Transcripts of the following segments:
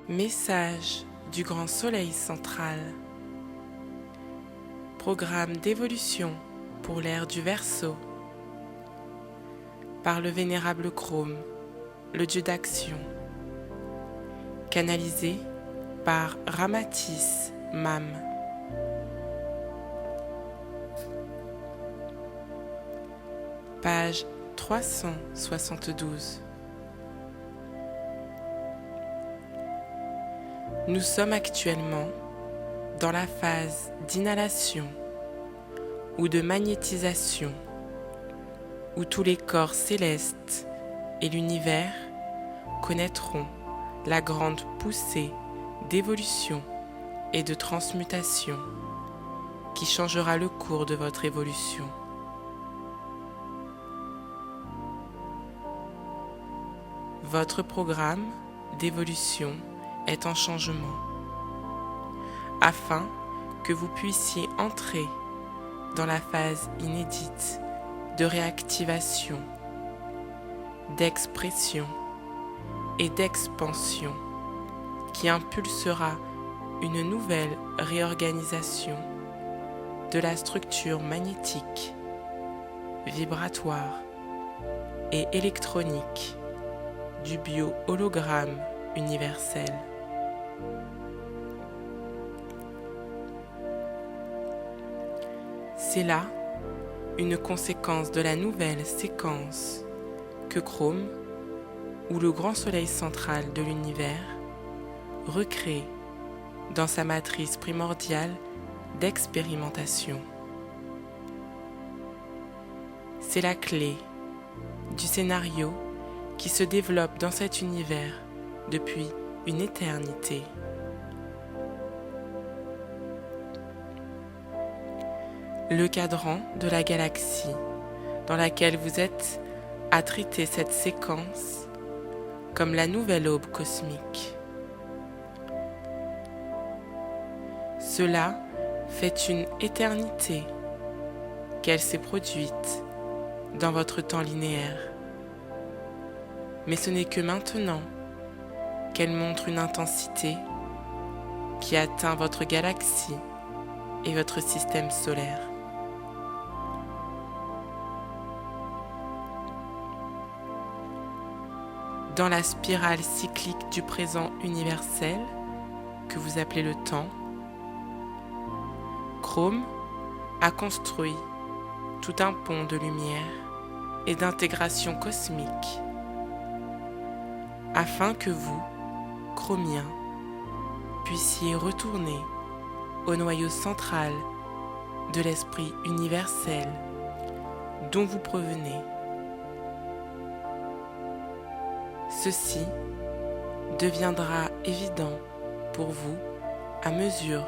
Message du grand soleil central. Programme d'évolution pour l'ère du Verseau. Par le vénérable Chrome, le dieu d'action. Canalisé par Ramatis Mam. Page 372. Nous sommes actuellement dans la phase d'inhalation ou de magnétisation, où tous les corps célestes et l'univers connaîtront la grande poussée d'évolution et de transmutation qui changera le cours de votre évolution. Votre programme d'évolution est en changement, afin que vous puissiez entrer dans la phase inédite de réactivation, d'expression et d'expansion qui impulsera une nouvelle réorganisation de la structure magnétique, vibratoire et électronique du bio-hologramme universel. C'est là une conséquence de la nouvelle séquence que Chrome, ou le grand soleil central de l'univers, recrée dans sa matrice primordiale d'expérimentation. C'est la clé du scénario qui se développe dans cet univers depuis une éternité. Le cadran de la galaxie dans laquelle vous êtes a traité cette séquence comme la nouvelle aube cosmique. Cela fait une éternité qu'elle s'est produite dans votre temps linéaire. Mais ce n'est que maintenant qu'elle montre une intensité qui atteint votre galaxie et votre système solaire. Dans la spirale cyclique du présent universel, que vous appelez le temps, Chrome a construit tout un pont de lumière et d'intégration cosmique, afin que vous, chromiens, puissiez retourner au noyau central de l'esprit universel dont vous provenez. Ceci deviendra évident pour vous à mesure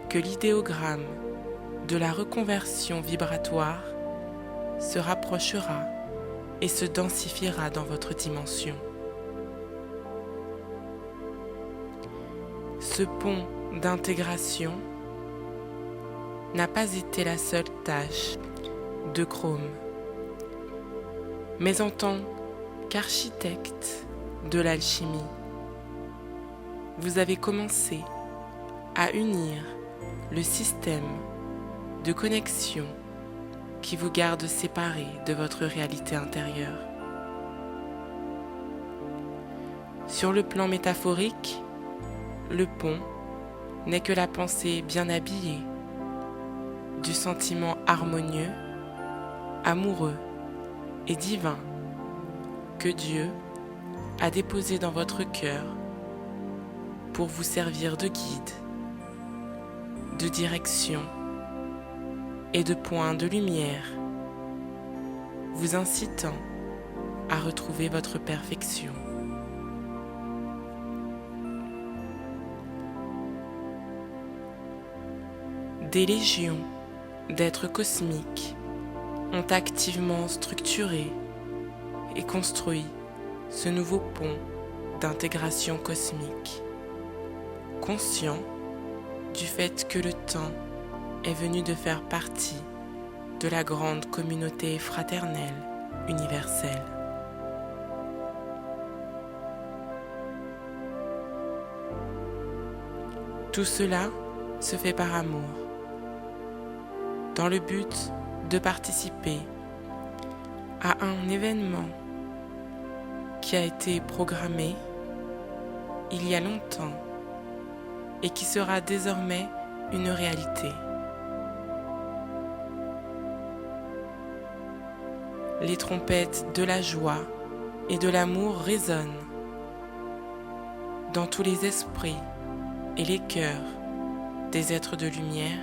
que l'idéogramme de la reconversion vibratoire se rapprochera et se densifiera dans votre dimension. Ce pont d'intégration n'a pas été la seule tâche de Chrome, mais en tant qu'architecte de l'alchimie, vous avez commencé à unir le système de connexion qui vous garde séparés de votre réalité intérieure. Sur le plan métaphorique, le pont n'est que la pensée bien habillée du sentiment harmonieux, amoureux et divin que Dieu a déposé dans votre cœur pour vous servir de guide, de direction et de point de lumière, vous incitant à retrouver votre perfection. Des légions d'êtres cosmiques ont activement structuré et construit ce nouveau pont d'intégration cosmique, conscient du fait que le temps est venu de faire partie de la grande communauté fraternelle universelle. Tout cela se fait par amour, dans le but de participer à un événement qui a été programmé il y a longtemps et qui sera désormais une réalité. Les trompettes de la joie et de l'amour résonnent dans tous les esprits et les cœurs des êtres de lumière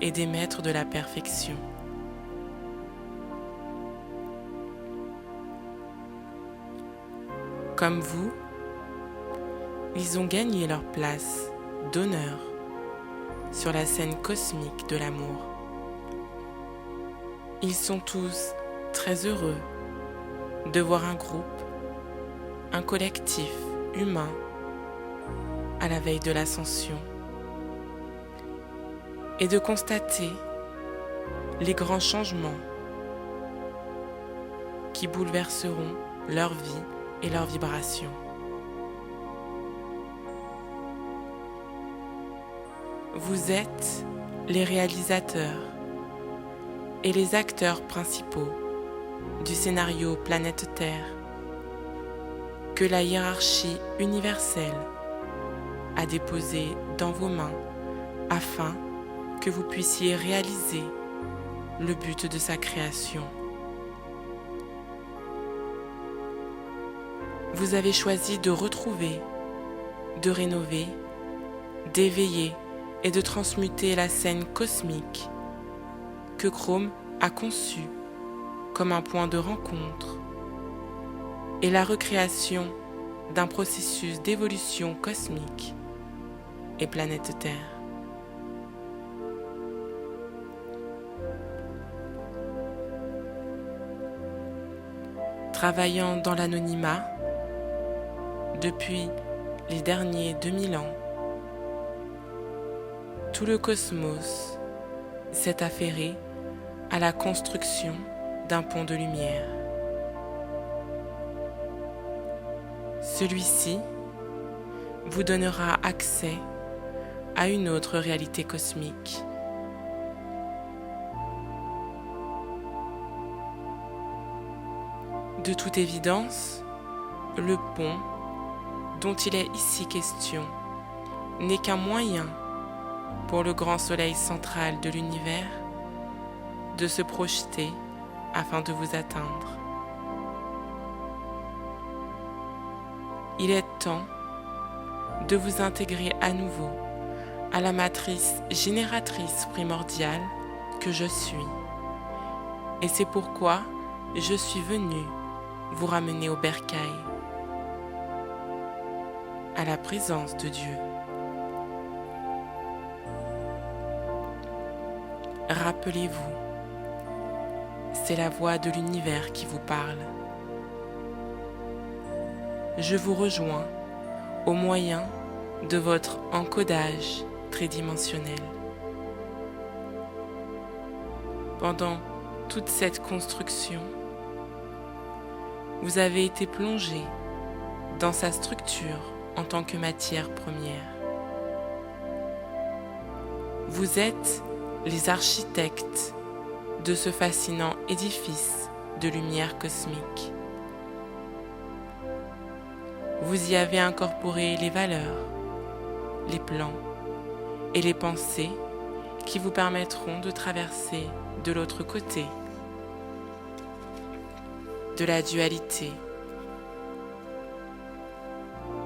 et des maîtres de la perfection. Comme vous, ils ont gagné leur place d'honneur sur la scène cosmique de l'amour. Ils sont tous très heureux de voir un groupe, un collectif humain à la veille de l'ascension et de constater les grands changements qui bouleverseront leur vie et leur vibration. Vous êtes les réalisateurs et les acteurs principaux du scénario Planète Terre que la hiérarchie universelle a déposé dans vos mains afin que vous puissiez réaliser le but de sa création. Vous avez choisi de retrouver, de rénover, d'éveiller et de transmuter la scène cosmique que Chrome a conçue comme un point de rencontre et la recréation d'un processus d'évolution cosmique et planète Terre. Travaillant dans l'anonymat depuis les derniers 2000 ans, tout le cosmos s'est affairé à la construction d'un pont de lumière. Celui-ci vous donnera accès à une autre réalité cosmique. De toute évidence, le pont dont il est ici question n'est qu'un moyen pour le grand soleil central de l'univers de se projeter afin de vous atteindre. Il est temps de vous intégrer à nouveau à la matrice génératrice primordiale que je suis. Et c'est pourquoi je suis venu vous ramener au bercail, à la présence de Dieu. Rappelez-vous, c'est la voix de l'univers qui vous parle. Je vous rejoins au moyen de votre encodage tridimensionnel. Pendant toute cette construction, vous avez été plongé dans sa structure en tant que matière première. Vous êtes les architectes de ce fascinant édifice de lumière cosmique. Vous y avez incorporé les valeurs, les plans et les pensées qui vous permettront de traverser de l'autre côté de la dualité,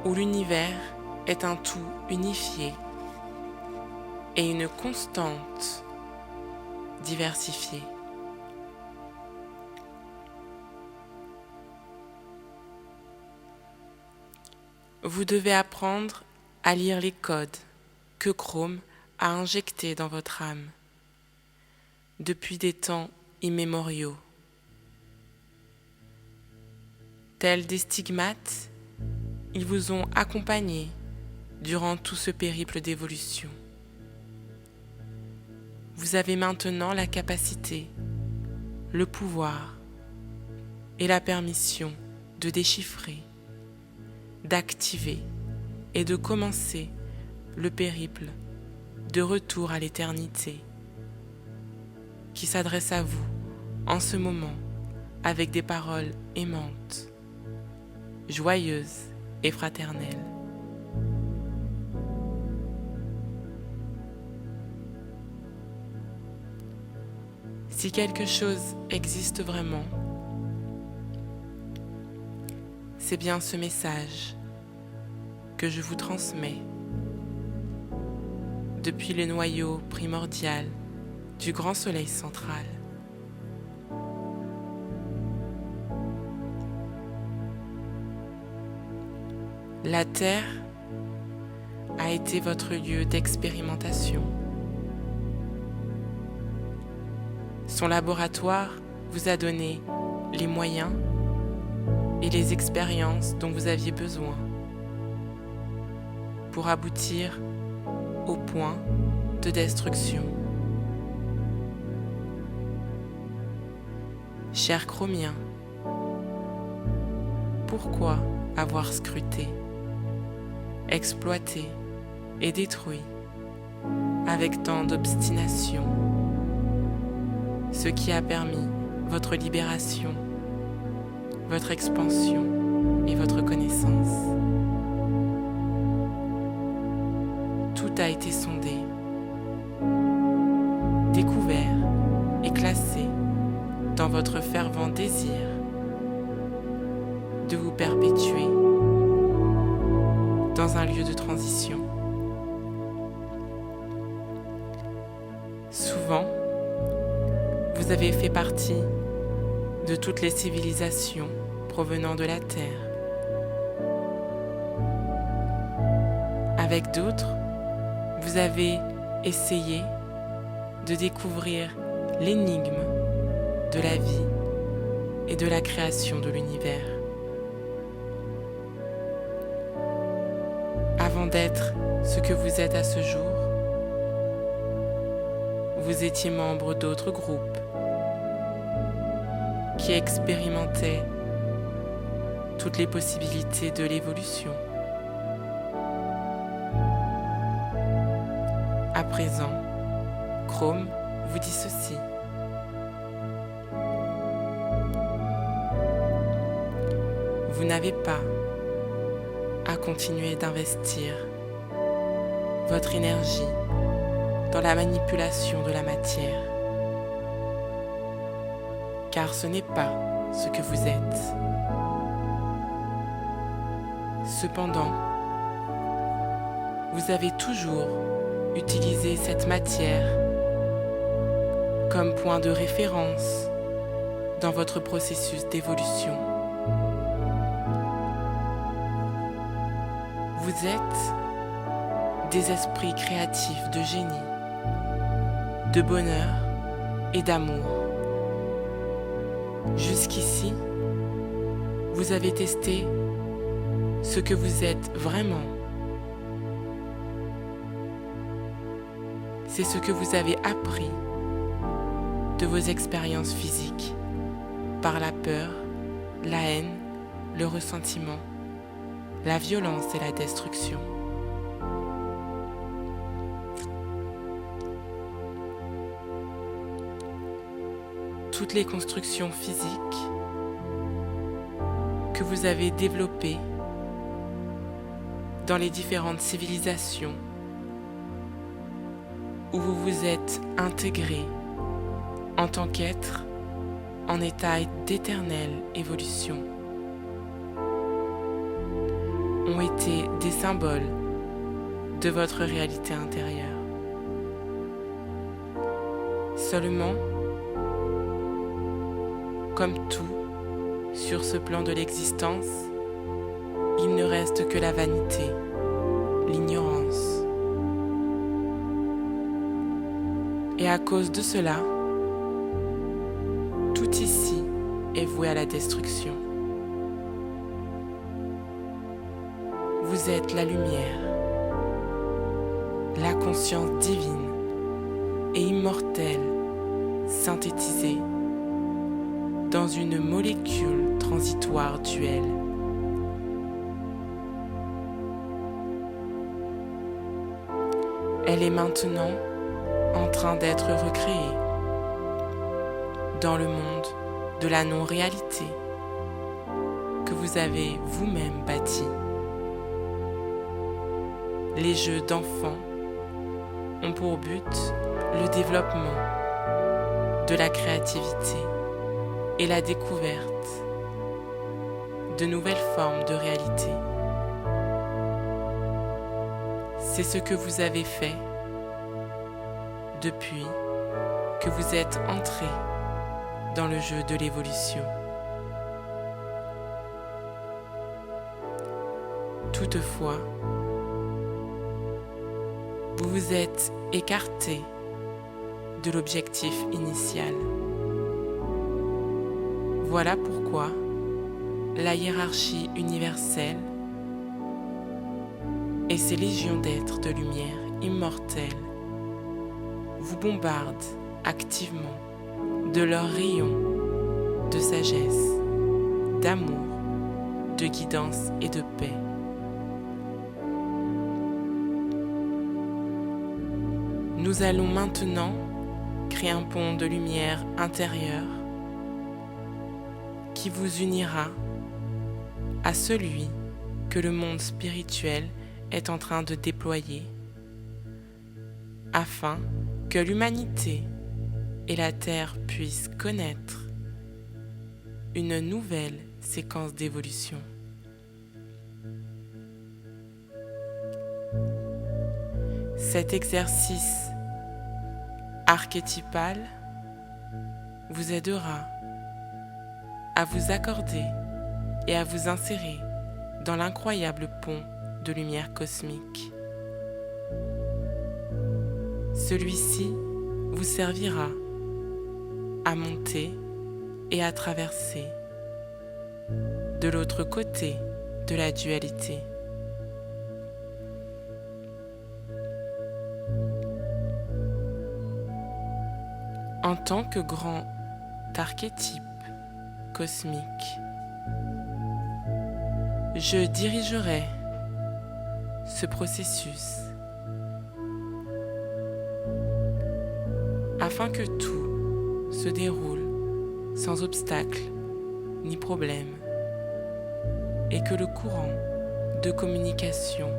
où l'univers est un tout unifié et une constante diversifiée. Vous devez apprendre à lire les codes que Chrome a injectés dans votre âme depuis des temps immémoriaux. Tels des stigmates, ils vous ont accompagné durant tout ce périple d'évolution. Vous avez maintenant la capacité, le pouvoir et la permission de déchiffrer, d'activer et de commencer le périple de retour à l'éternité qui s'adresse à vous en ce moment avec des paroles aimantes, joyeuses et fraternelles. Si quelque chose existe vraiment, c'est bien ce message que je vous transmets depuis le noyau primordial du grand soleil central. La Terre a été votre lieu d'expérimentation. Son laboratoire vous a donné les moyens et les expériences dont vous aviez besoin pour aboutir au point de destruction. Chers Chromiens, pourquoi avoir scruté, exploité et détruit avec tant d'obstination ce qui a permis votre libération, votre expansion et votre connaissance? Tout a été sondé, découvert et classé dans votre fervent désir de vous perpétuer dans un lieu de transition. Souvent, vous avez fait partie de toutes les civilisations provenant de la Terre. Avec d'autres, vous avez essayé de découvrir l'énigme de la vie et de la création de l'univers. Avant d'être ce que vous êtes à ce jour, vous étiez membre d'autres groupes qui expérimentaient toutes les possibilités de l'évolution. À présent, Chrome vous dit ceci. Vous n'avez pas à continuer d'investir votre énergie dans la manipulation de la matière, car ce n'est pas ce que vous êtes. Cependant, vous avez toujours utilisé cette matière comme point de référence dans votre processus d'évolution. Vous êtes des esprits créatifs de génie, de bonheur et d'amour. Jusqu'ici, vous avez testé ce que vous êtes vraiment. C'est ce que vous avez appris de vos expériences physiques par la peur, la haine, le ressentiment, la violence et la destruction. Toutes les constructions physiques que vous avez développées dans les différentes civilisations où vous vous êtes intégré en tant qu'être en état d'éternelle évolution ont été des symboles de votre réalité intérieure. Seulement, comme tout sur ce plan de l'existence, il ne reste que la vanité, l'ignorance. Et à cause de cela, tout ici est voué à la destruction. Vous êtes la lumière, la conscience divine et immortelle synthétisée dans une molécule transitoire duelle. Elle est maintenant en train d'être recréée dans le monde de la non-réalité que vous avez vous-même bâti. Les jeux d'enfants ont pour but le développement de la créativité et la découverte de nouvelles formes de réalité. C'est ce que vous avez fait depuis que vous êtes entré dans le jeu de l'évolution. Toutefois, vous vous êtes écarté de l'objectif initial. Voilà pourquoi la hiérarchie universelle et ses légions d'êtres de lumière immortels vous bombardent activement de leurs rayons de sagesse, d'amour, de guidance et de paix. Nous allons maintenant créer un pont de lumière intérieure qui vous unira à celui que le monde spirituel est en train de déployer afin que l'humanité et la Terre puissent connaître une nouvelle séquence d'évolution. Cet exercice archétypal vous aidera à vous accorder et à vous insérer dans l'incroyable pont de lumière cosmique. Celui-ci vous servira à monter et à traverser de l'autre côté de la dualité. En tant que grand archétype cosmique, je dirigerai ce processus afin que tout se déroule sans obstacle ni problème et que le courant de communication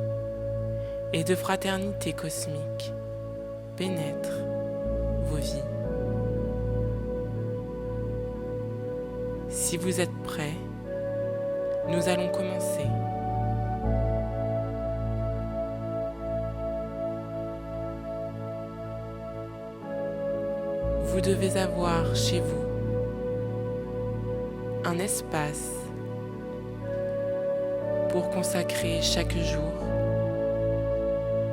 et de fraternité cosmique pénètre vos vies. Si vous êtes prêts, nous allons commencer. Vous devez avoir chez vous un espace pour consacrer chaque jour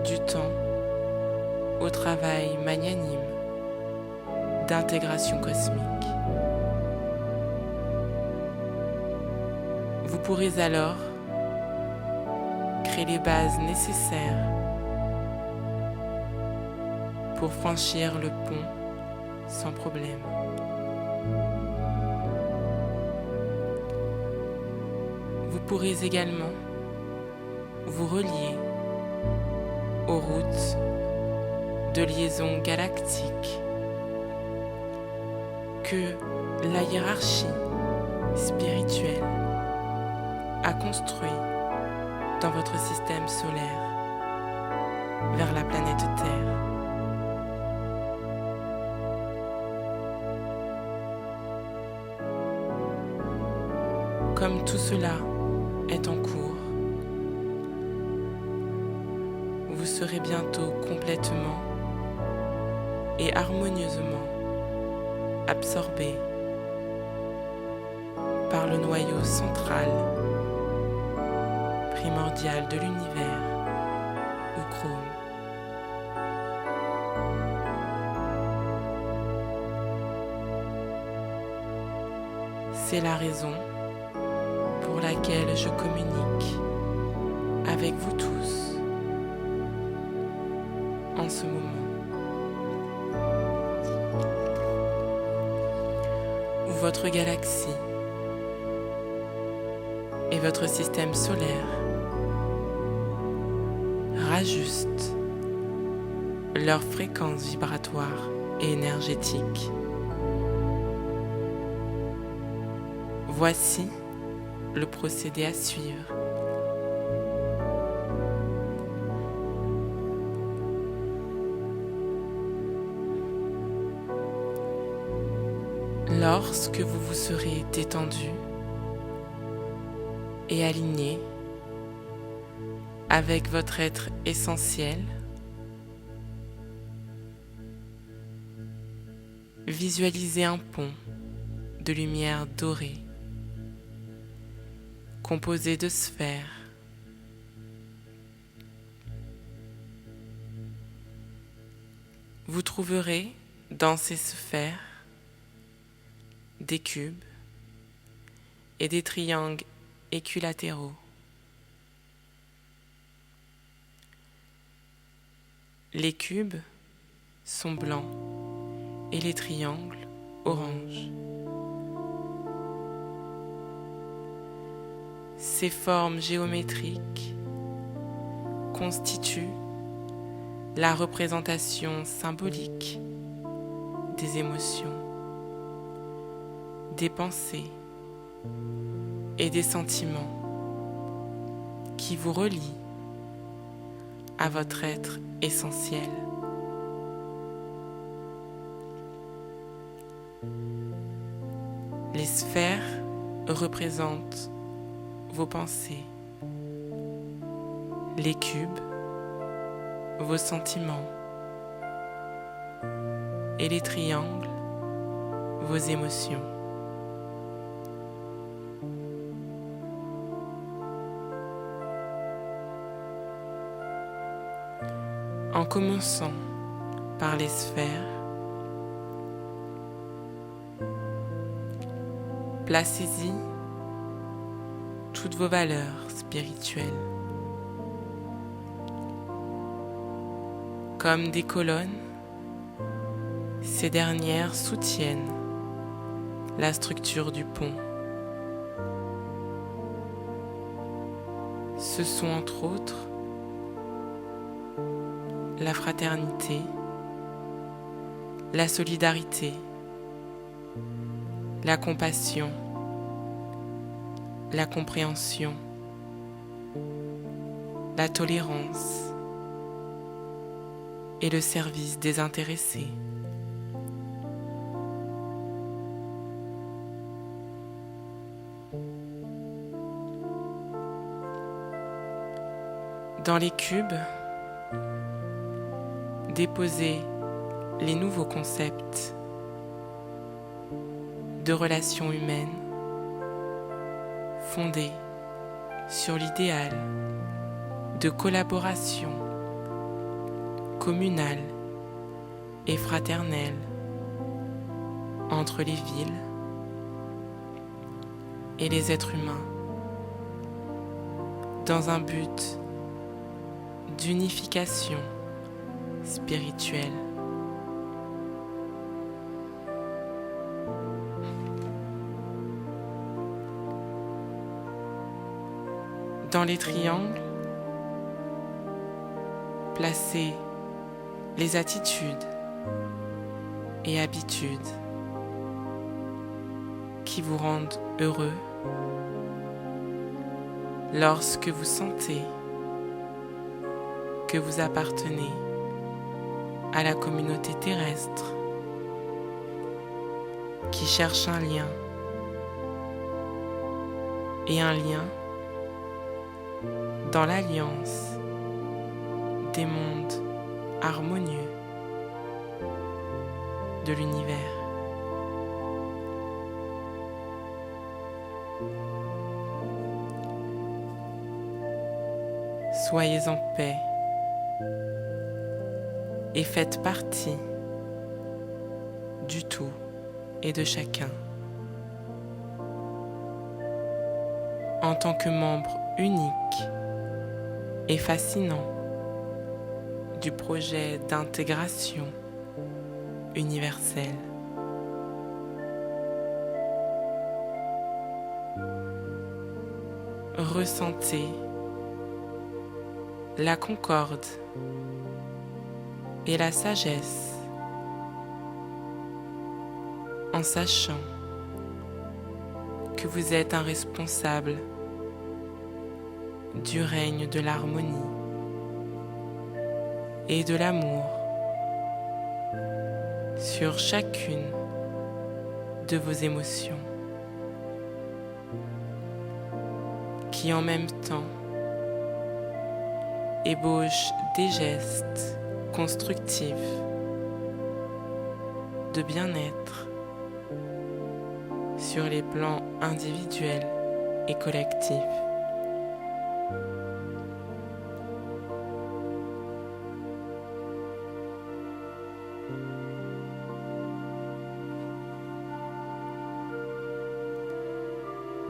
du temps au travail magnanime d'intégration cosmique. Vous pourrez alors créer les bases nécessaires pour franchir le pont sans problème. Vous pourrez également vous relier aux routes de liaison galactique que la hiérarchie spirituelle a construit dans votre système solaire vers la planète Terre. Comme tout cela est en cours, vous serez bientôt complètement et harmonieusement absorbé par le noyau central primordial de l'univers ou chrome. C'est la raison pour laquelle je communique avec vous tous en ce moment. Où votre galaxie et votre système solaire rajustent leur fréquence vibratoire et énergétique. Voici le procédé à suivre. Lorsque vous vous serez détendu et aligné avec votre être essentiel, visualisez un pont de lumière dorée composé de sphères. Vous trouverez dans ces sphères des cubes et des triangles équilatéraux. Les cubes sont blancs et les triangles orange. Ces formes géométriques constituent la représentation symbolique des émotions, des pensées et des sentiments qui vous relient à votre être essentiel. Les sphères représentent vos pensées, les cubes, vos sentiments, et les triangles, vos émotions. En commençant par les sphères, placez-y toutes vos valeurs spirituelles. Comme des colonnes, ces dernières soutiennent la structure du pont. Ce sont entre autres la fraternité, la solidarité, la compassion, la compréhension, la tolérance et le service désintéressé. Dans les cubes, déposez les nouveaux concepts de relations humaines fondés sur l'idéal de collaboration communale et fraternelle entre les villes et les êtres humains dans un but d'unification spirituelle. Dans les triangles, placez les attitudes et habitudes qui vous rendent heureux lorsque vous sentez que vous appartenez à la communauté terrestre qui cherche un lien et un lien dans l'alliance des mondes harmonieux de l'univers. Soyez en paix et faites partie du tout et de chacun. En tant que membre unique et fascinant du projet d'intégration universelle. Ressentez la concorde et la sagesse, en sachant que vous êtes un responsable du règne de l'harmonie et de l'amour sur chacune de vos émotions, qui en même temps ébauchent des gestes constructifs de bien-être sur les plans individuels et collectifs.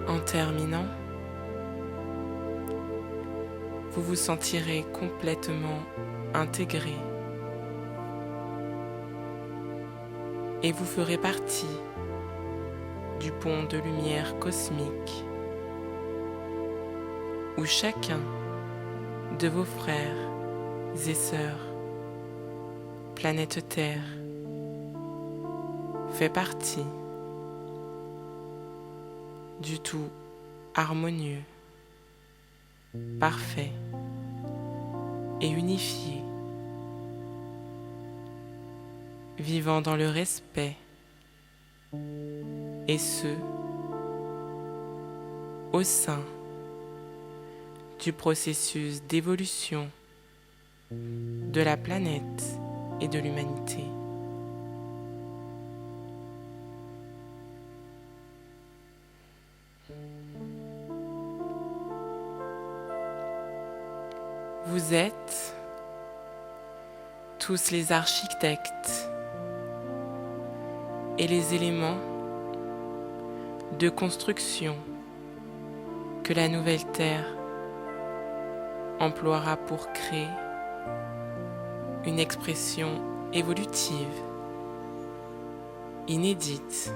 En terminant, vous vous sentirez complètement intégré et vous ferez partie du pont de lumière cosmique où chacun de vos frères et sœurs, planète Terre, fait partie du tout harmonieux, parfait et unifié, vivant dans le respect, et ce, au sein du processus d'évolution de la planète et de l'humanité. Vous êtes tous les architectes et les éléments de construction que la nouvelle Terre emploiera pour créer une expression évolutive, inédite,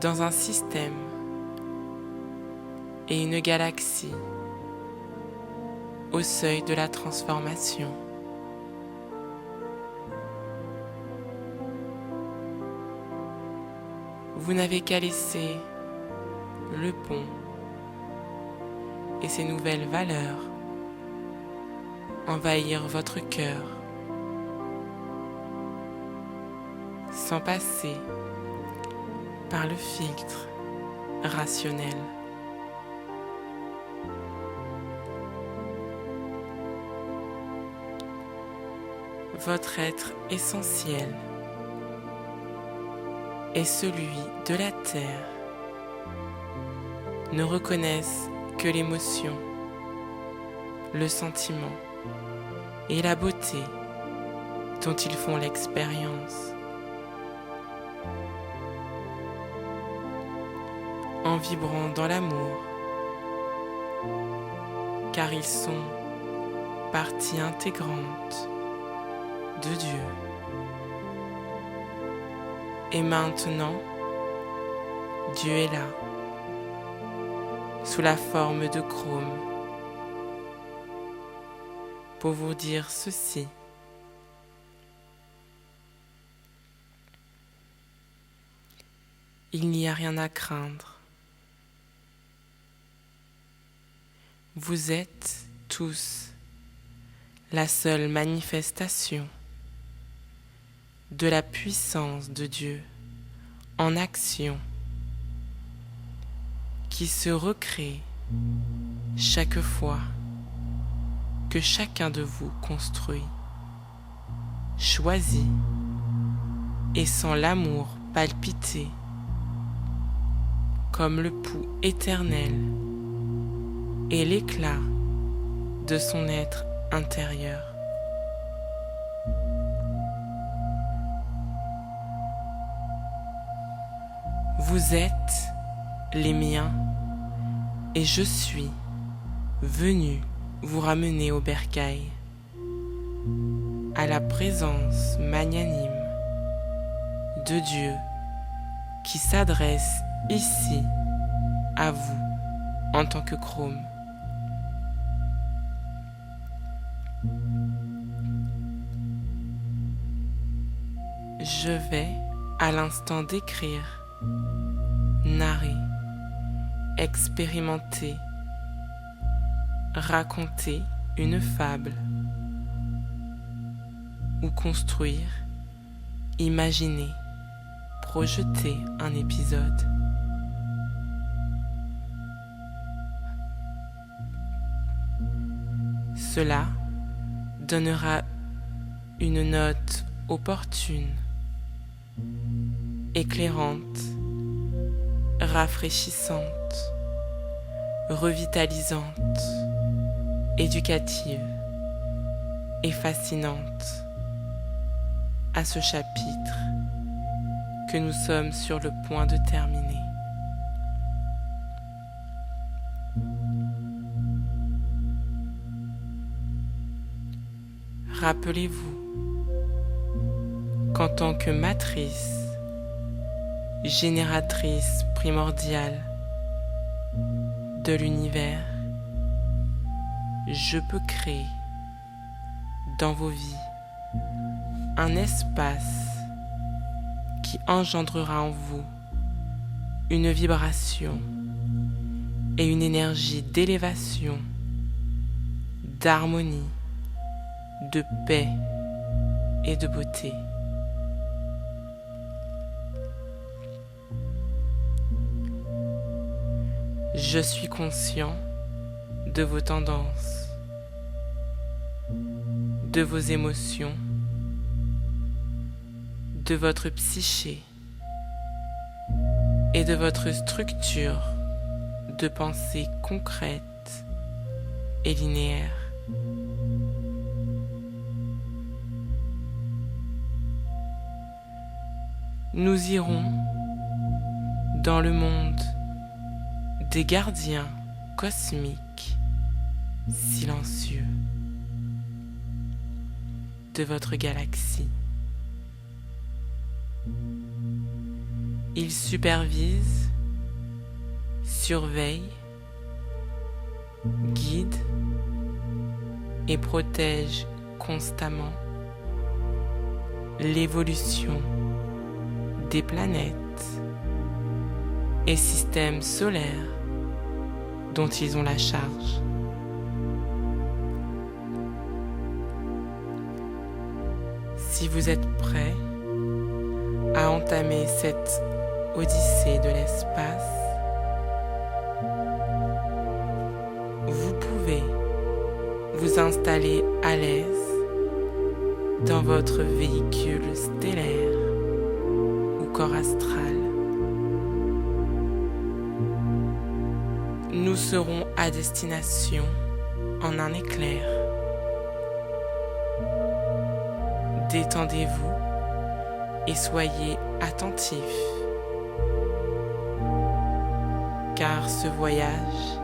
dans un système et une galaxie au seuil de la transformation. Vous n'avez qu'à laisser le pont et ses nouvelles valeurs envahir votre cœur, sans passer par le filtre rationnel. Votre être essentiel est celui de la Terre, ne reconnaissent que l'émotion, le sentiment et la beauté dont ils font l'expérience. En vibrant dans l'amour, car ils sont partie intégrante de Dieu. Et maintenant, Dieu est là, sous la forme de chrome, pour vous dire ceci. Il n'y a rien à craindre. Vous êtes tous la seule manifestation de la puissance de Dieu en action qui se recrée chaque fois que chacun de vous construit, choisit et sent l'amour palpiter comme le pouls éternel et l'éclat de son être intérieur. Vous êtes les miens et je suis venu vous ramener au bercail, à la présence magnanime de Dieu qui s'adresse ici à vous en tant que chrome. Je vais à l'instant décrire, narrer, expérimenter, raconter une fable ou construire, imaginer, projeter un épisode. Cela donnera une note opportune, éclairante, rafraîchissante, revitalisante, éducative et fascinante à ce chapitre que nous sommes sur le point de terminer. Rappelez-vous qu'en tant que matrice, génératrice primordiale de l'univers, je peux créer dans vos vies un espace qui engendrera en vous une vibration et une énergie d'élévation, d'harmonie, de paix et de beauté. Je suis conscient de vos tendances, de vos émotions, de votre psyché et de votre structure de pensée concrète et linéaire. Nous irons dans le monde des gardiens cosmiques silencieux de votre galaxie. Ils supervisent, surveillent, guident et protègent constamment l'évolution des planètes et systèmes solaires dont ils ont la charge. Si vous êtes prêts à entamer cette odyssée de l'espace, vous pouvez vous installer à l'aise dans votre véhicule stellaire ou corps astral. Nous serons à destination en un éclair. Détendez-vous et soyez attentifs, car ce voyage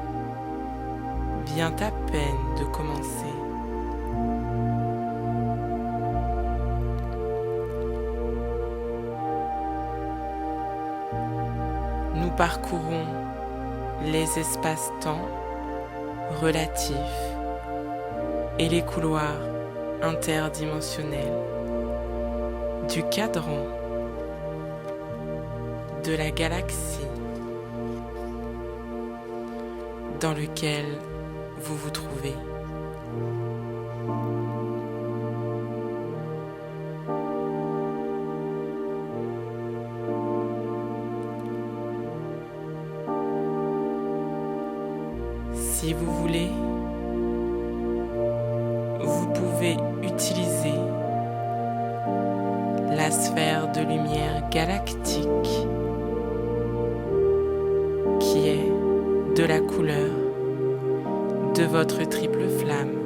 vient à peine de commencer. Nous parcourons les espaces-temps relatifs et les couloirs interdimensionnels du cadran de la galaxie dans lequel vous vous trouvez. Si vous voulez, vous pouvez utiliser la sphère de lumière galactique qui est de la couleur de votre triple flamme,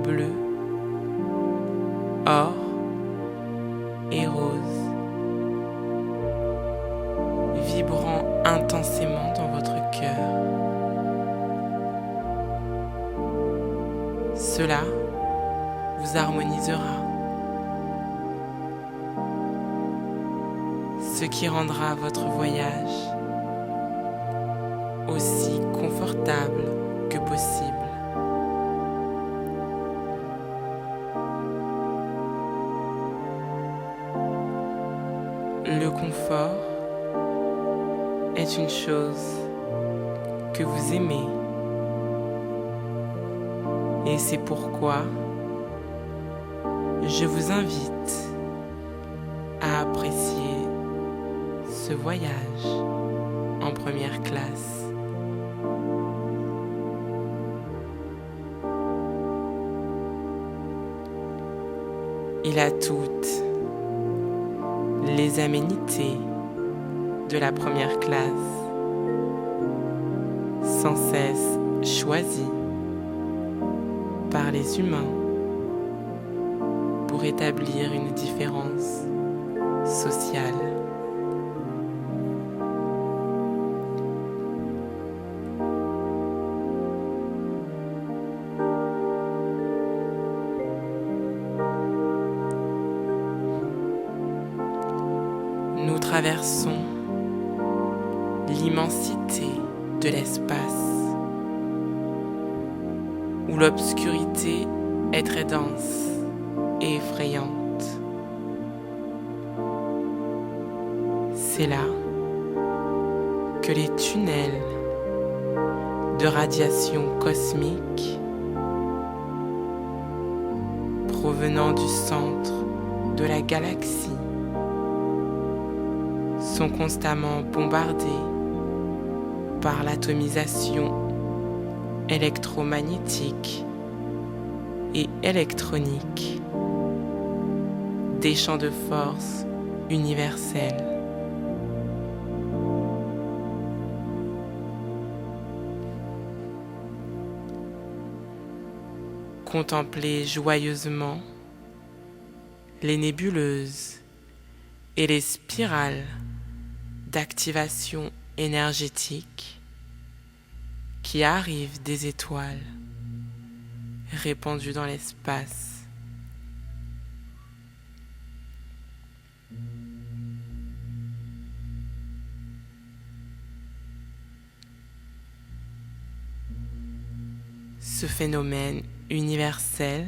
bleu, or et rose, vibrant intensément dans votre cœur. Cela vous harmonisera, ce qui rendra votre voyage aussi confortable que possible. confort est une chose que vous aimez. Et c'est pourquoi je vous invite à apprécier ce voyage en première classe. Il a toutes les aménités de la première classe, sans cesse choisies par les humains pour établir une différence sociale. Nous traversons l'immensité de l'espace, où l'obscurité est très dense et effrayante. C'est là que les tunnels de radiation cosmique provenant du centre de la galaxie sont constamment bombardés par l'atomisation électromagnétique et électronique des champs de force universels. Contemplez joyeusement les nébuleuses et les spirales d'activation énergétique qui arrivent des étoiles répandues dans l'espace. Ce phénomène universel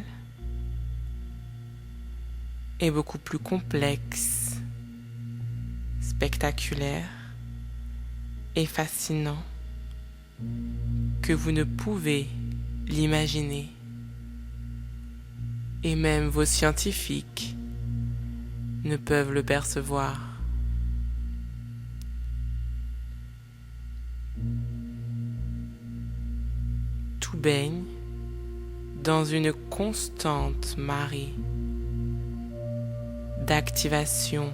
est beaucoup plus complexe, spectaculaire et fascinant que vous ne pouvez l'imaginer. Et même vos scientifiques ne peuvent le percevoir. Tout baigne dans une constante marée d'activation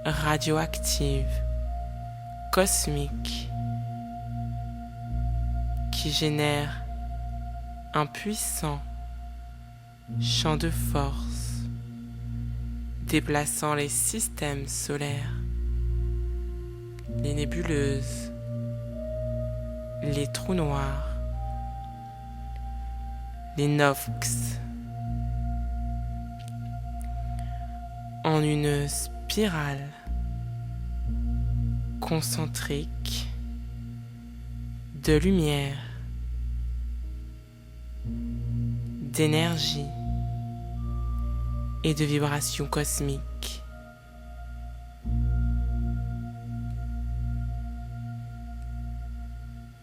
radioactive cosmique qui génère un puissant champ de force déplaçant les systèmes solaires, les nébuleuses, les trous noirs, les NOx, en une spirale concentrique de lumière, d'énergie et de vibrations cosmiques.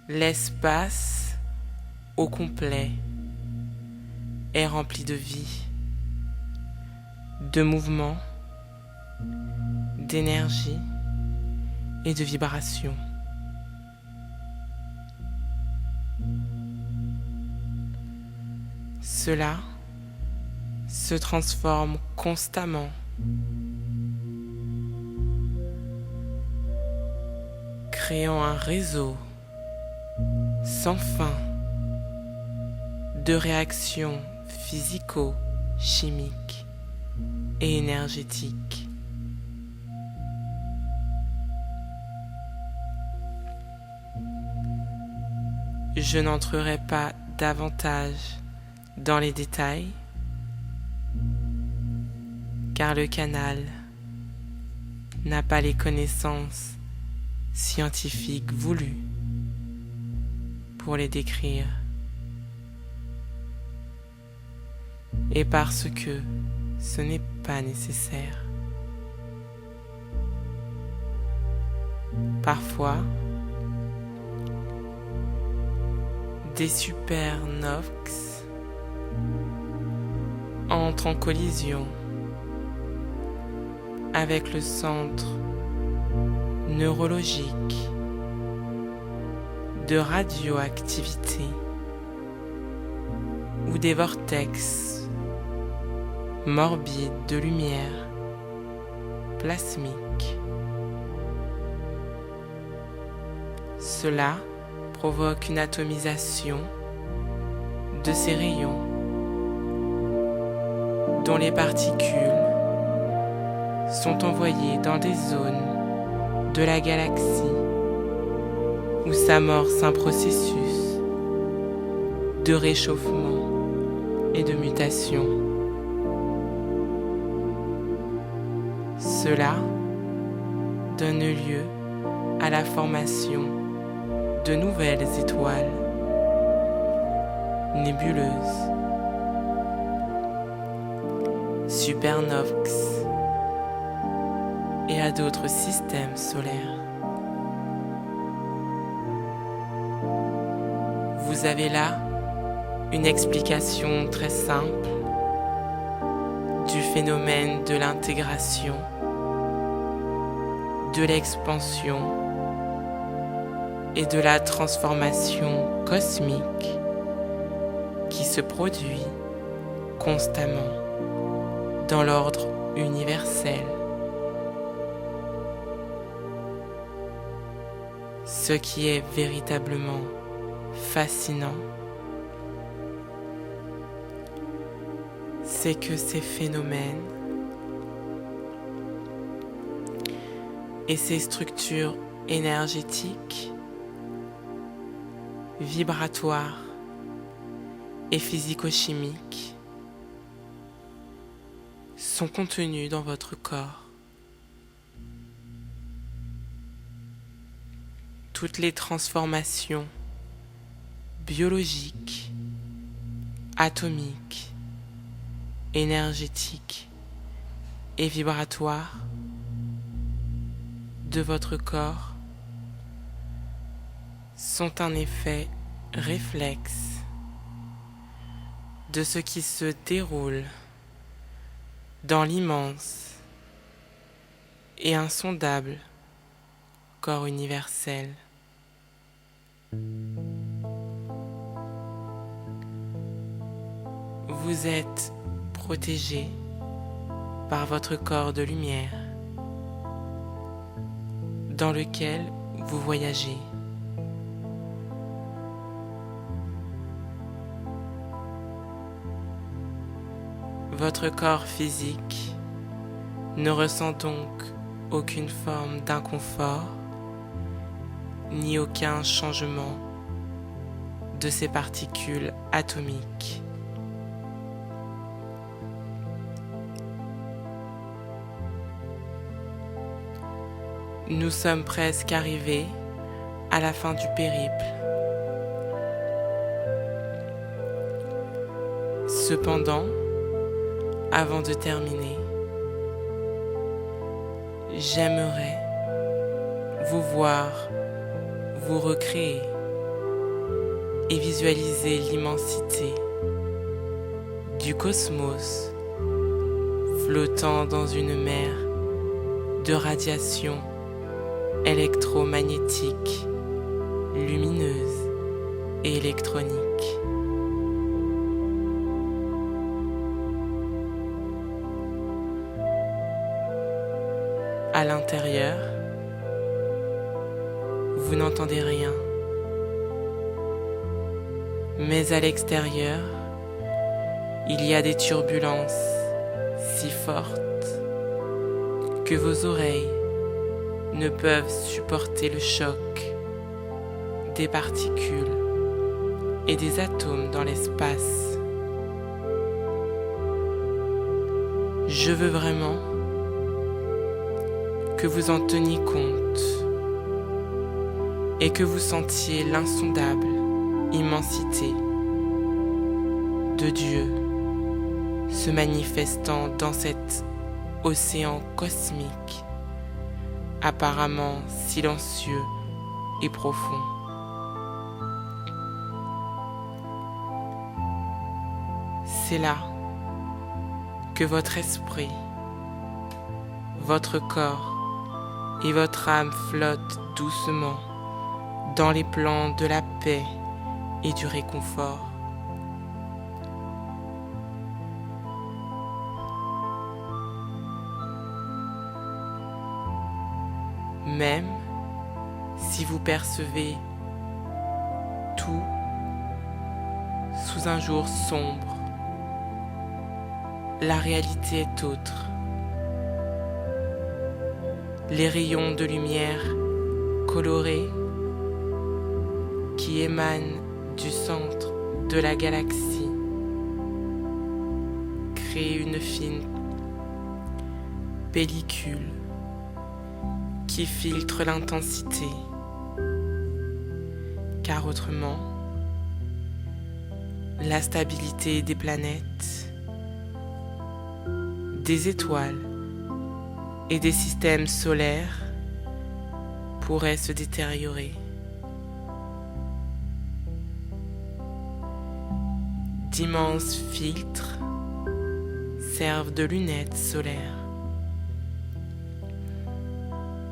L'espace au complet est rempli de vie, de mouvement, d'énergie et de vibrations. Cela se transforme constamment, créant un réseau sans fin de réactions physico-chimiques et énergétiques. Je n'entrerai pas davantage dans les détails, car le canal n'a pas les connaissances scientifiques voulues pour les décrire. Et parce que ce n'est pas nécessaire. Parfois, des supernovae entrent en collision avec le centre neurologique de radioactivité ou des vortex morbides de lumière plasmique. Cela provoque une atomisation de ces rayons dont les particules sont envoyées dans des zones de la galaxie où s'amorce un processus de réchauffement et de mutation. Cela donne lieu à la formation de nouvelles étoiles nébuleuses, supernovae et à d'autres systèmes solaires. Vous avez là une explication très simple du phénomène de l'intégration, de l'expansion et de la transformation cosmique qui se produit constamment dans l'ordre universel. Ce qui est véritablement fascinant, c'est que ces phénomènes et ces structures énergétiques, vibratoires et physico-chimiques sont contenus dans votre corps. Toutes les transformations biologiques, atomiques, énergétiques et vibratoires de votre corps sont un effet réflexe de ce qui se déroule dans l'immense et insondable corps universel. Vous êtes protégé par votre corps de lumière dans lequel vous voyagez. Votre corps physique ne ressent donc aucune forme d'inconfort ni aucun changement de ces particules atomiques. Nous sommes presque arrivés à la fin du périple. Cependant, avant de terminer, j'aimerais vous voir vous recréer et visualiser l'immensité du cosmos flottant dans une mer de radiation électromagnétique, lumineuse et électronique. À l'intérieur, vous n'entendez rien, mais à l'extérieur, il y a des turbulences si fortes que vos oreilles ne peuvent supporter le choc des particules et des atomes dans l'espace. Je veux vraiment que vous en teniez compte et que vous sentiez l'insondable immensité de Dieu se manifestant dans cet océan cosmique apparemment silencieux et profond. C'est là que votre esprit, votre corps et votre âme flottent doucement dans les plans de la paix et du réconfort. Même si vous percevez tout sous un jour sombre, la réalité est autre. Les rayons de lumière colorés qui émanent du centre de la galaxie créent une fine pellicule qui filtre l'intensité, car autrement, la stabilité des planètes, des étoiles et des systèmes solaires pourrait se détériorer. D'immenses filtres servent de lunettes solaires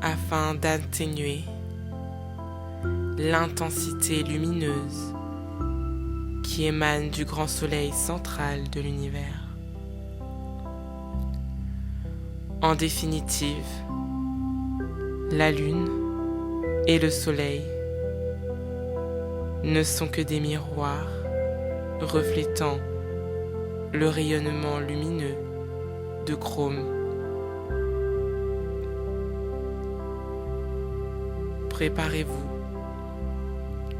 afin d'atténuer l'intensité lumineuse qui émane du grand soleil central de l'univers. En définitive, la Lune et le Soleil ne sont que des miroirs reflétant le rayonnement lumineux de chrome. Préparez-vous,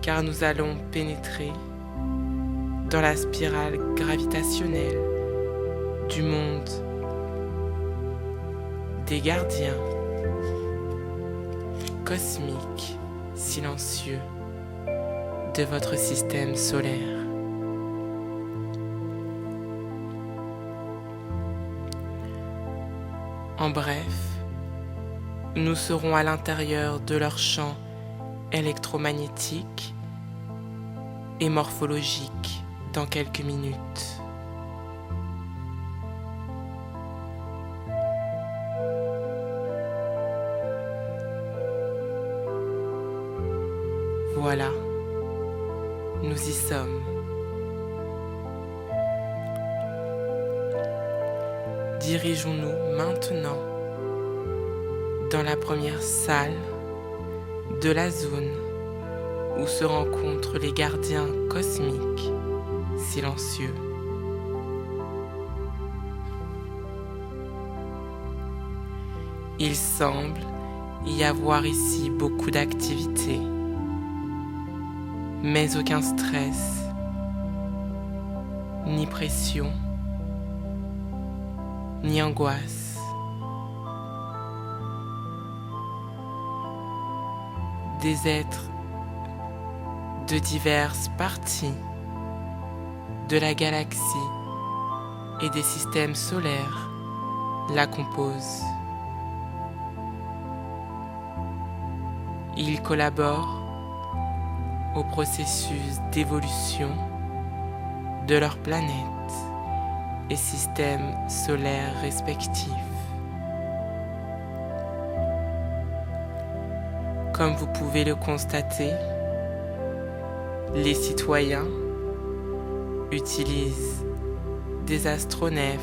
car nous allons pénétrer dans la spirale gravitationnelle du monde des gardiens cosmiques silencieux de votre système solaire. En bref, nous serons à l'intérieur de leur champ électromagnétique et morphologique dans quelques minutes. Voilà, nous y sommes. Dirigeons-nous maintenant dans la première salle de la zone où se rencontrent les gardiens cosmiques silencieux. Il semble y avoir ici beaucoup d'activités, mais aucun stress, ni pression, ni angoisse. Des êtres de diverses parties de la galaxie et des systèmes solaires la composent. Ils collaborent au processus d'évolution de leurs planètes et systèmes solaires respectifs. Comme vous pouvez le constater, les citoyens utilisent des astronefs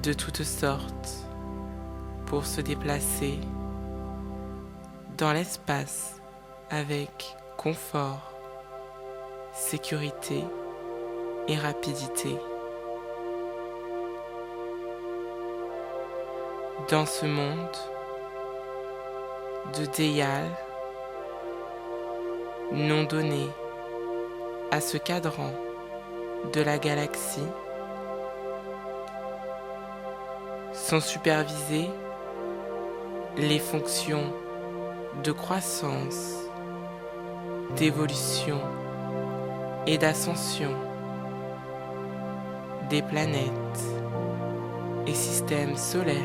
de toutes sortes pour se déplacer dans l'espace avec confort, sécurité et rapidité. Dans ce monde de Déial, nom donné à ce cadran de la galaxie, sont supervisées les fonctions de croissance, d'évolution et d'ascension des planètes et systèmes solaires.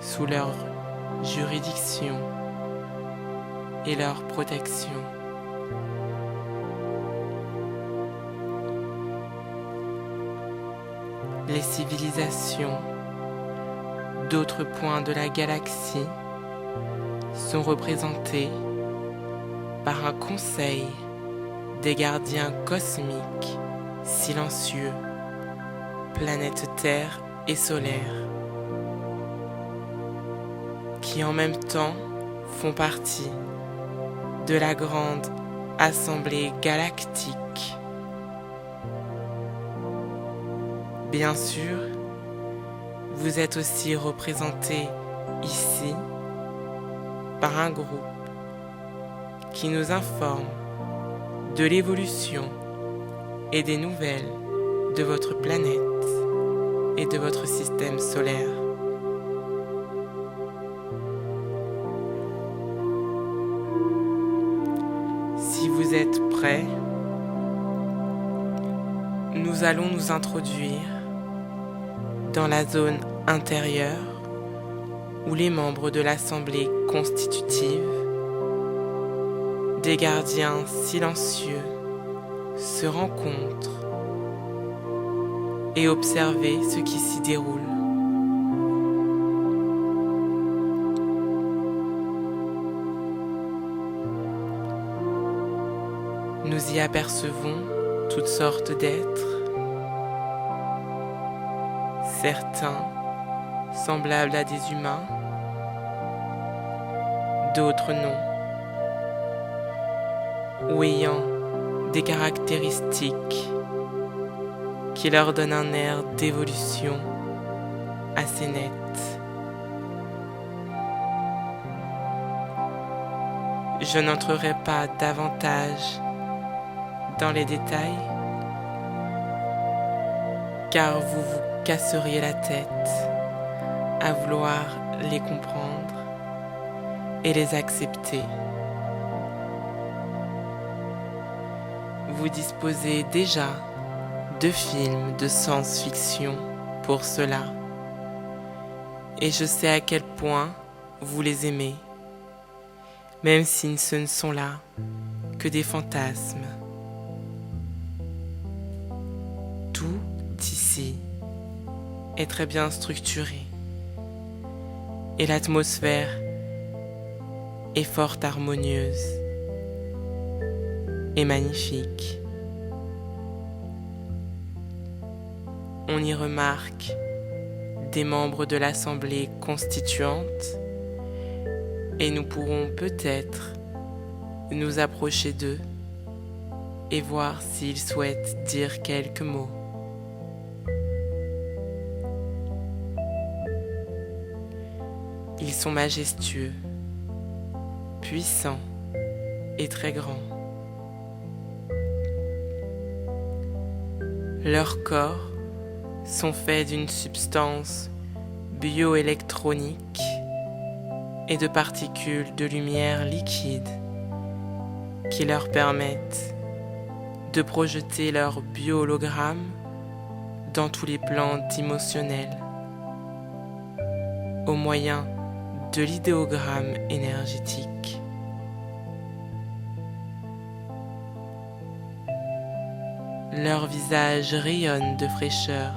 sous leur juridiction et leur protection. Les civilisations d'autres points de la galaxie sont représentées par un conseil des gardiens cosmiques silencieux, planète Terre et solaire, qui en même temps font partie de la grande assemblée galactique. Bien sûr, vous êtes aussi représentés ici par un groupe qui nous informe de l'évolution et des nouvelles de votre planète et de votre système solaire. Si vous êtes prêts, nous allons nous introduire dans la zone intérieure où les membres de l'Assemblée constitutive des gardiens silencieux se rencontrent et observer ce qui s'y déroule. Nous y apercevons toutes sortes d'êtres, certains semblables à des humains, d'autres non, ou ayant des caractéristiques qui leur donnent un air d'évolution assez net. Je n'entrerai pas davantage dans les détails, car vous vous casseriez la tête à vouloir les comprendre et les accepter. Vous disposez déjà de films de science-fiction pour cela, et je sais à quel point vous les aimez, même si ce ne sont là que des fantasmes. Tout ici est très bien structuré et l'atmosphère est fort harmonieuse et magnifique. On y remarque des membres de l'Assemblée constituante et nous pourrons peut-être nous approcher d'eux et voir s'ils souhaitent dire quelques mots. Ils sont majestueux, puissants et très grands. Leurs corps sont faits d'une substance bioélectronique et de particules de lumière liquide qui leur permettent de projeter leur bio-hologramme dans tous les plans d'émotionnel au moyen de l'idéogramme énergétique. Leur visage rayonne de fraîcheur,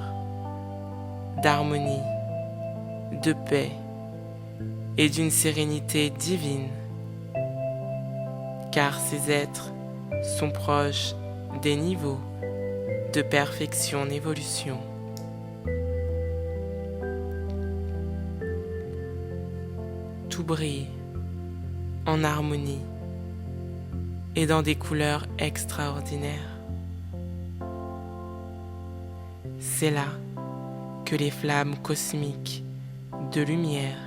d'harmonie, de paix et d'une sérénité divine, car ces êtres sont proches des niveaux de perfection en évolution. Tout brille en harmonie et dans des couleurs extraordinaires. C'est là que les flammes cosmiques de lumière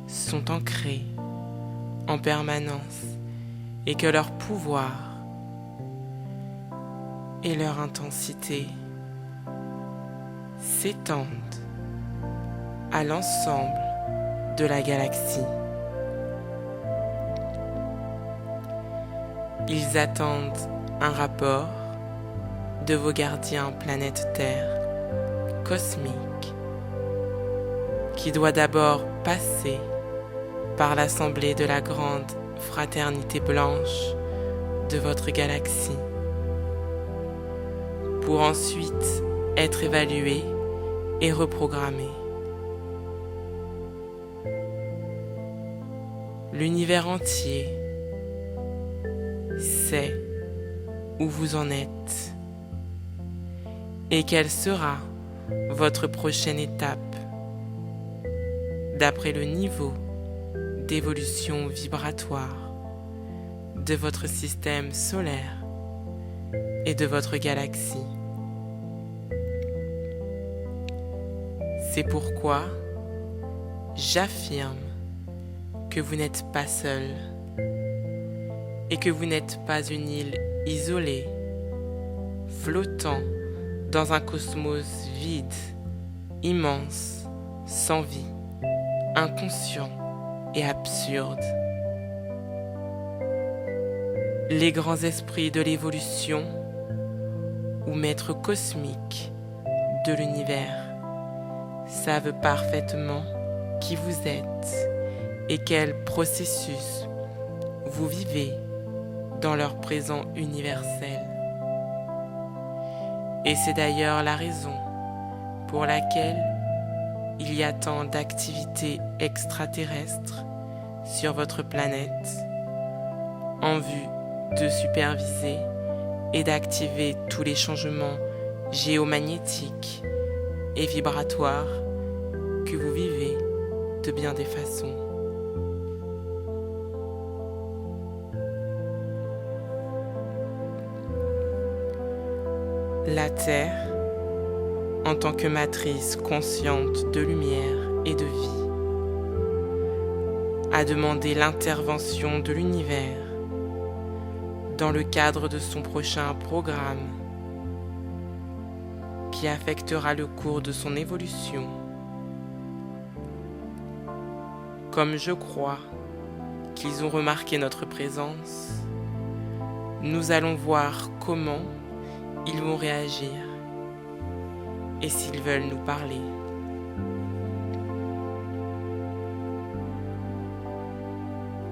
sont ancrées en permanence et que leur pouvoir et leur intensité s'étendent à l'ensemble de la galaxie. Ils attendent un rapport de vos gardiens planète Terre cosmiques qui doit d'abord passer par l'assemblée de la grande fraternité blanche de votre galaxie, pour ensuite être évalué et reprogrammé. L'univers entier sait où vous en êtes et quelle sera votre prochaine étape d'après le niveau d'évolution vibratoire de votre système solaire et de votre galaxie. C'est pourquoi j'affirme que vous n'êtes pas seul et que vous n'êtes pas une île isolée, flottant dans un cosmos vide, immense, sans vie, inconscient et absurde. Les grands esprits de l'évolution ou maîtres cosmiques de l'univers savent parfaitement qui vous êtes et quel processus vous vivez dans leur présent universel. Et c'est d'ailleurs la raison pour laquelle il y a tant d'activités extraterrestres sur votre planète en vue de superviser et d'activer tous les changements géomagnétiques et vibratoires que vous vivez de bien des façons. La Terre, en tant que matrice consciente de lumière et de vie, a demandé l'intervention de l'univers dans le cadre de son prochain programme qui affectera le cours de son évolution. Comme je crois qu'ils ont remarqué notre présence, nous allons voir comment ils vont réagir et s'ils veulent nous parler.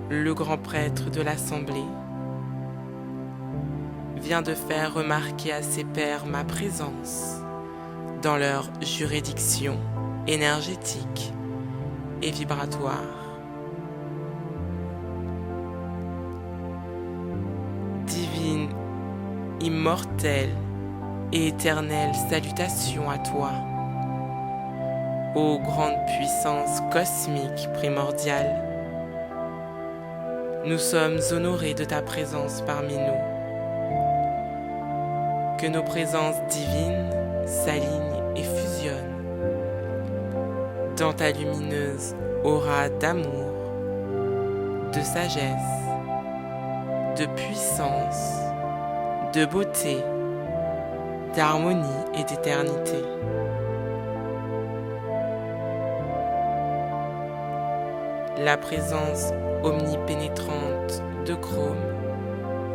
Le grand prêtre de l'Assemblée vient de faire remarquer à ses pairs ma présence dans leur juridiction énergétique et vibratoire. Divine, immortelle et éternelle salutation à toi, ô grande puissance cosmique primordiale. Nous sommes honorés de ta présence parmi nous. Que nos présences divines s'alignent et fusionnent dans ta lumineuse aura d'amour, de sagesse, de puissance, de beauté, d'harmonie et d'éternité. La présence omnipénétrante de Chrome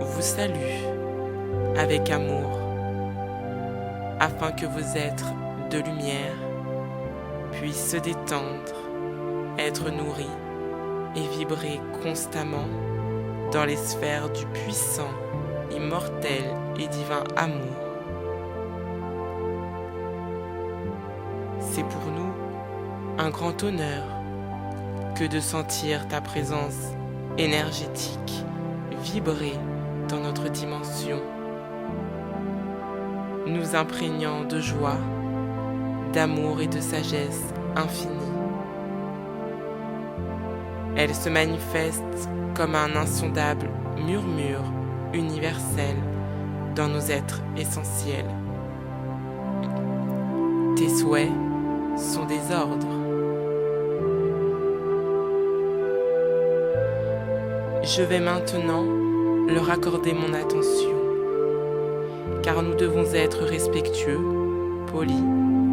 vous salue avec amour, afin que vos êtres de lumière puissent se détendre, être nourris et vibrer constamment dans les sphères du puissant, immortel et divin amour. C'est pour nous un grand honneur que de sentir ta présence énergétique vibrer dans notre dimension, nous imprégnant de joie, d'amour et de sagesse infinie. Elle se manifeste comme un insondable murmure universel dans nos êtres essentiels. Tes souhaits sont des ordres. Je vais maintenant leur accorder mon attention, car nous devons être respectueux, polis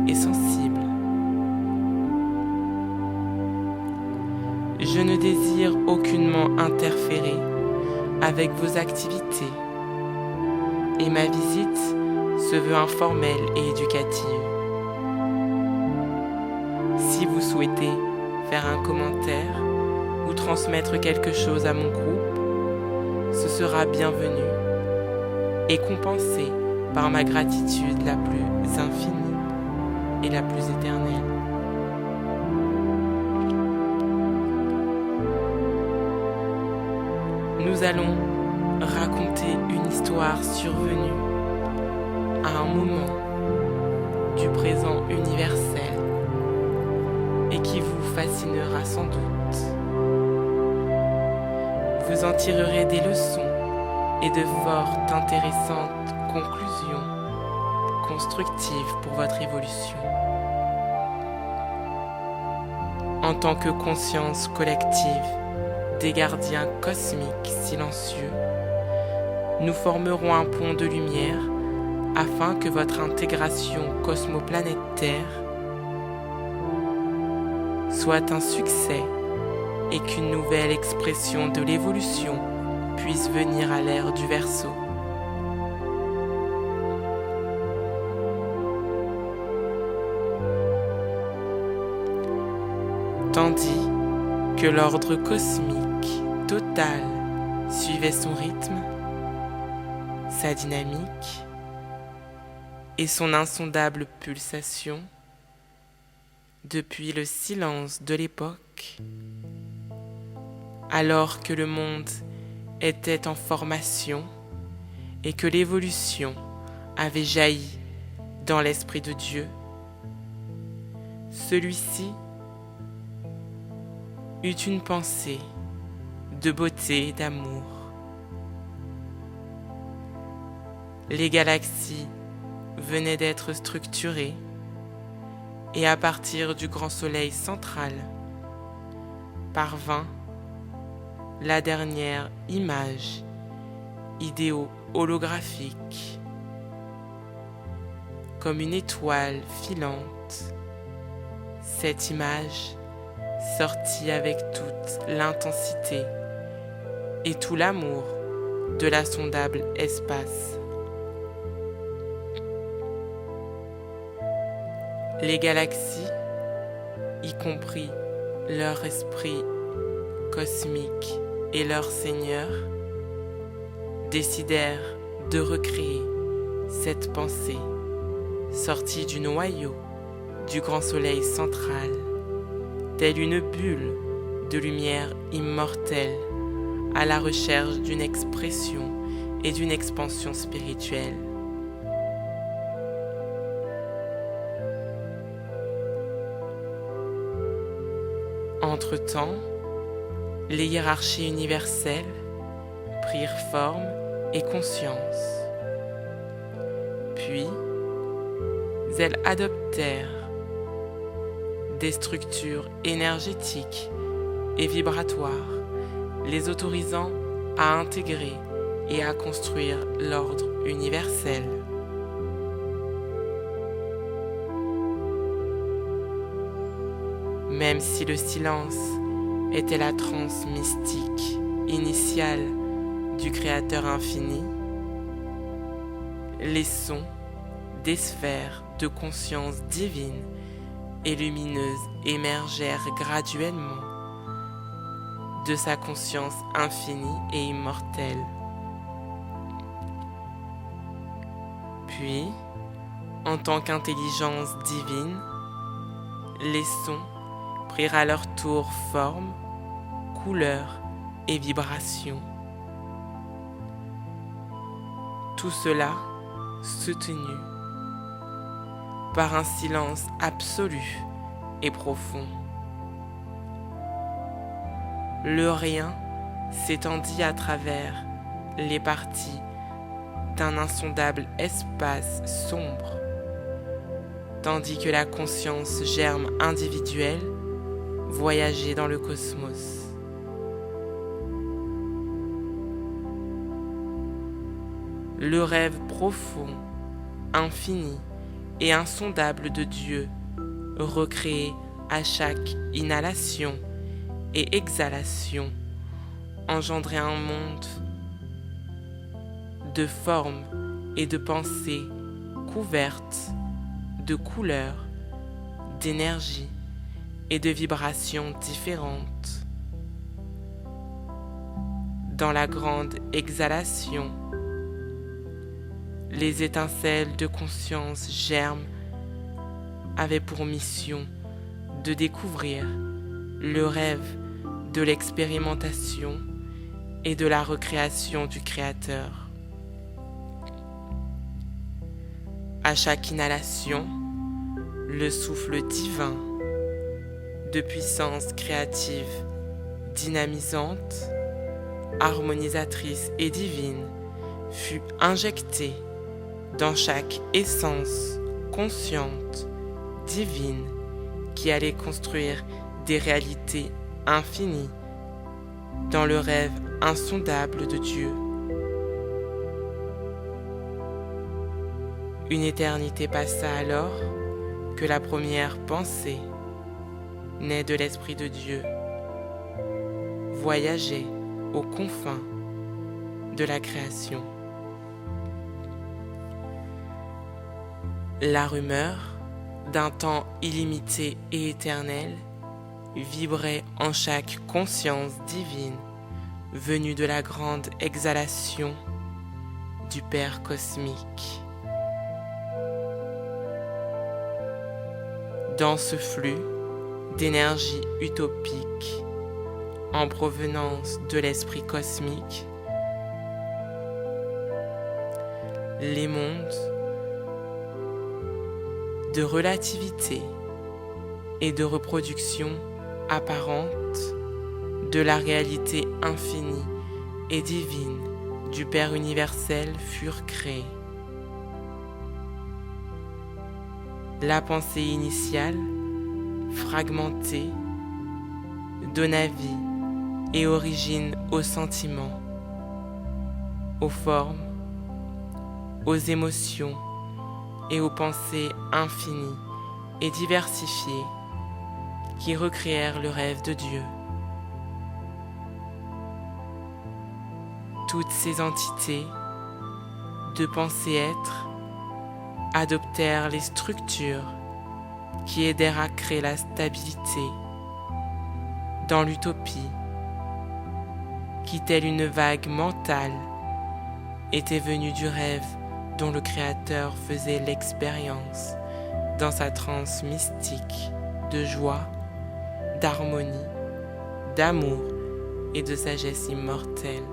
et sensibles. Je ne désire aucunement interférer avec vos activités et ma visite se veut informelle et éducative. Si vous souhaitez faire un commentaire ou transmettre quelque chose à mon groupe, ce sera bienvenu et compensé par ma gratitude la plus infinie et la plus éternelle. Nous allons raconter une histoire survenue à un moment du présent universel et qui vous fascinera sans doute. Vous en tirerez des leçons et de fort intéressantes conclusions constructives pour votre évolution. En tant que conscience collective des gardiens cosmiques silencieux, nous formerons un pont de lumière afin que votre intégration cosmoplanétaire soit un succès et qu'une nouvelle expression de l'évolution puisse venir à l'ère du Verseau. Tandis que l'ordre cosmique total suivait son rythme, sa dynamique et son insondable pulsation, depuis le silence de l'époque, alors que le monde était en formation et que l'évolution avait jailli dans l'esprit de Dieu, celui-ci eut une pensée de beauté et d'amour. Les galaxies venaient d'être structurées et à partir du grand soleil central parvint la dernière image idéo-holographique, comme une étoile filante. Cette image sortit avec toute l'intensité et tout l'amour de l'insondable espace. Les galaxies, y compris leur esprit cosmique et leur Seigneur, décidèrent de recréer cette pensée sortie du noyau du grand soleil central, telle une bulle de lumière immortelle à la recherche d'une expression et d'une expansion spirituelle. Entre-temps, les hiérarchies universelles prirent forme et conscience. Puis, elles adoptèrent des structures énergétiques et vibratoires, les autorisant à intégrer et à construire l'ordre universel. Même si le silence était la transe mystique initiale du Créateur infini, les sons des sphères de conscience divine et lumineuse émergèrent graduellement de sa conscience infinie et immortelle. Puis, en tant qu'intelligence divine, les sons prirent à leur tour forme, couleur et vibration. Tout cela soutenu par un silence absolu et profond. Le rien s'étendit à travers les parties d'un insondable espace sombre, tandis que la conscience germe individuelle voyageait dans le cosmos. Le rêve profond, infini et insondable de Dieu, recréé à chaque inhalation et exhalation, engendrait un monde de formes et de pensées couvertes de couleurs, d'énergie et de vibrations différentes. Dans la grande exhalation, les étincelles de conscience germent avaient pour mission de découvrir le rêve de l'expérimentation et de la recréation du Créateur. À chaque inhalation, le souffle divin de puissance créative, dynamisante, harmonisatrice et divine fut injecté dans chaque essence consciente, divine, qui allait construire des réalités infinies dans le rêve insondable de Dieu. Une éternité passa alors que la première pensée, née de l'Esprit de Dieu, voyageait aux confins de la création. La rumeur d'un temps illimité et éternel vibrait en chaque conscience divine venue de la grande exhalation du Père cosmique. Dans ce flux d'énergie utopique en provenance de l'esprit cosmique, les mondes de relativité et de reproduction apparente de la réalité infinie et divine du Père universel furent créés. La pensée initiale, fragmentée, donna vie et origine aux sentiments, aux formes, aux émotions et aux pensées infinies et diversifiées qui recréèrent le rêve de Dieu. Toutes ces entités de pensée-être adoptèrent les structures qui aidèrent à créer la stabilité dans l'utopie qui, telle une vague mentale, était venue du rêve dont le Créateur faisait l'expérience dans sa transe mystique de joie, d'harmonie, d'amour et de sagesse immortelle.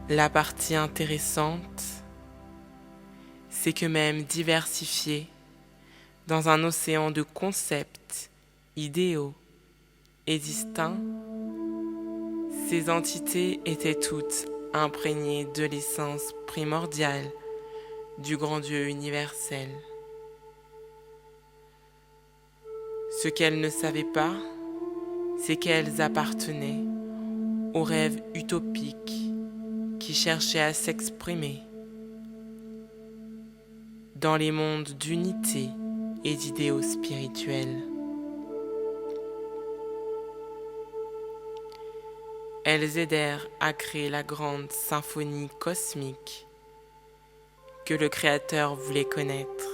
La partie intéressante, c'est que même diversifiées dans un océan de concepts, idéaux et distincts, ces entités étaient toutes imprégnées de l'essence primordiale du grand Dieu universel. Ce qu'elles ne savaient pas, c'est qu'elles appartenaient au rêve utopique qui cherchait à s'exprimer dans les mondes d'unité et d'idéaux spirituels. Elles aidèrent à créer la grande symphonie cosmique que le Créateur voulait connaître.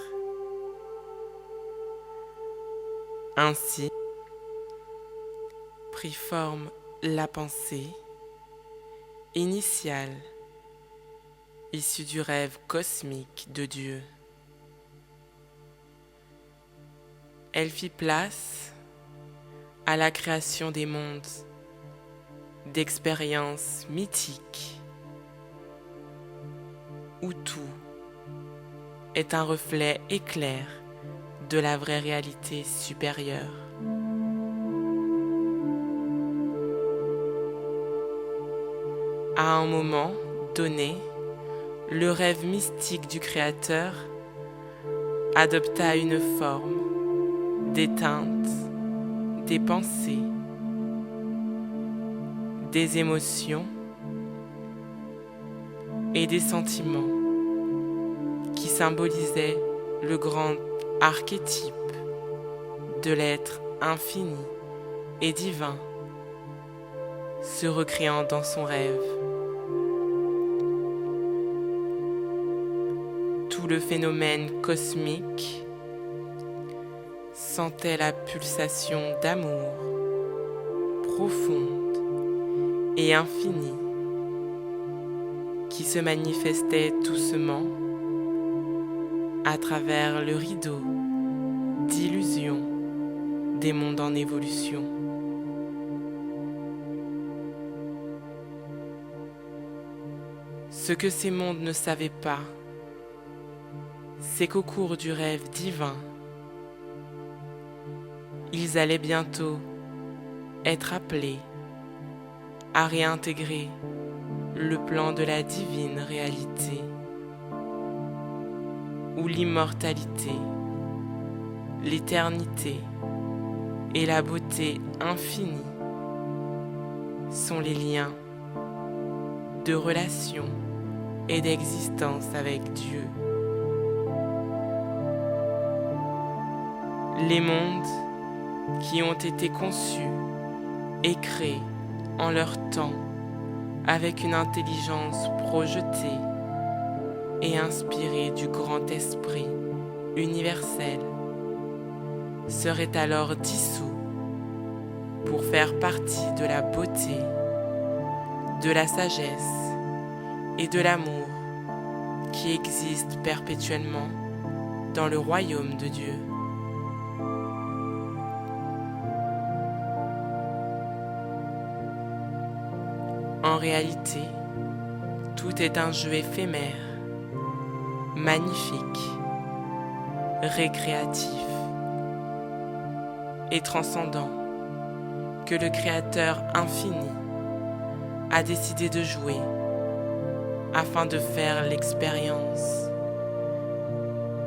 Ainsi, prit forme la pensée initiale, issue du rêve cosmique de Dieu. Elle fit place à la création des mondes, d'expériences mythiques, où tout est un reflet éclair de la vraie réalité supérieure. À un moment donné, le rêve mystique du Créateur adopta une forme, des teintes, des pensées, des émotions et des sentiments qui symbolisaient le grand archétype de l'être infini et divin se recréant dans son rêve. Tout le phénomène cosmique, sentez la pulsation d'amour profonde et infinie qui se manifestait doucement à travers le rideau d'illusion des mondes en évolution. Ce que ces mondes ne savaient pas, c'est qu'au cours du rêve divin, ils allaient bientôt être appelés à réintégrer le plan de la divine réalité, où l'immortalité, l'éternité et la beauté infinie sont les liens de relation et d'existence avec Dieu. Les mondes qui ont été conçus et créés en leur temps avec une intelligence projetée et inspirée du grand esprit universel seraient alors dissous pour faire partie de la beauté, de la sagesse et de l'amour qui existent perpétuellement dans le royaume de Dieu. En réalité, tout est un jeu éphémère, magnifique, récréatif et transcendant que le Créateur infini a décidé de jouer afin de faire l'expérience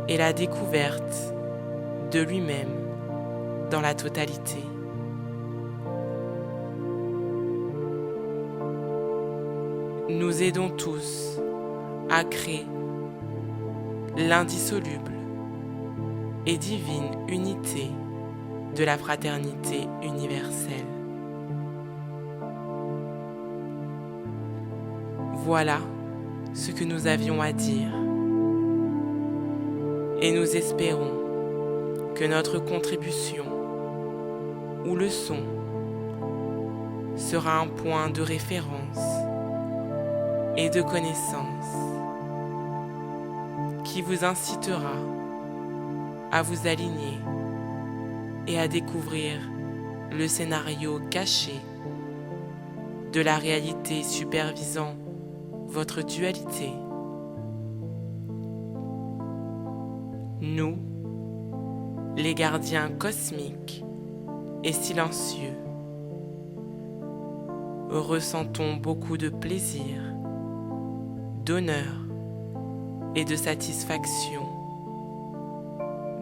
et la découverte de lui-même dans la totalité. Nous aidons tous à créer l'indissoluble et divine unité de la fraternité universelle. Voilà ce que nous avions à dire et nous espérons que notre contribution ou leçon sera un point de référence et de connaissance qui vous incitera à vous aligner et à découvrir le scénario caché de la réalité supervisant votre dualité. Nous, les gardiens cosmiques et silencieux, ressentons beaucoup de plaisir, d'honneur et de satisfaction